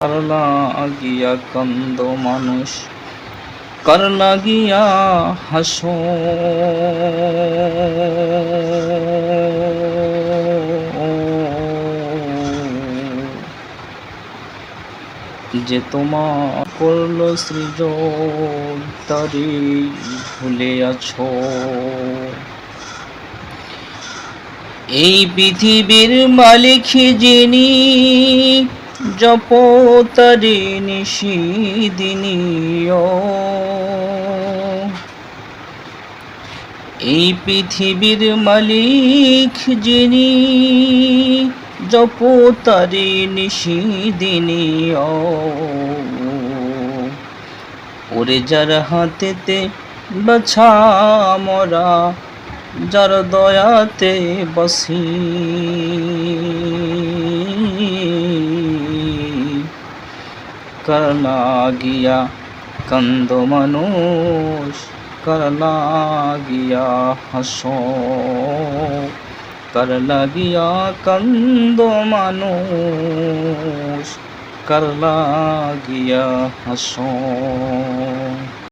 কার লাগিয়া কান্দ মানুষ, কার লাগিয়া হাসো। যে তোমার করল সৃজন তারে ভুলে আছো। এই পৃথিবীর মালিক যিনি, জপ তারে নিশিদিনী। এই পৃথিবীর মালিক যিনি, জপ তারে নিশিদিনী। ওরে যার হাতেতে বাছা মরা, যার দয়াতে বসি, কার লাগিয়া কান্দ মানুষ, কার লাগিয়া হাসো। কার লাগিয়া কান্দ মানুষ, কার লাগিয়া হাসো।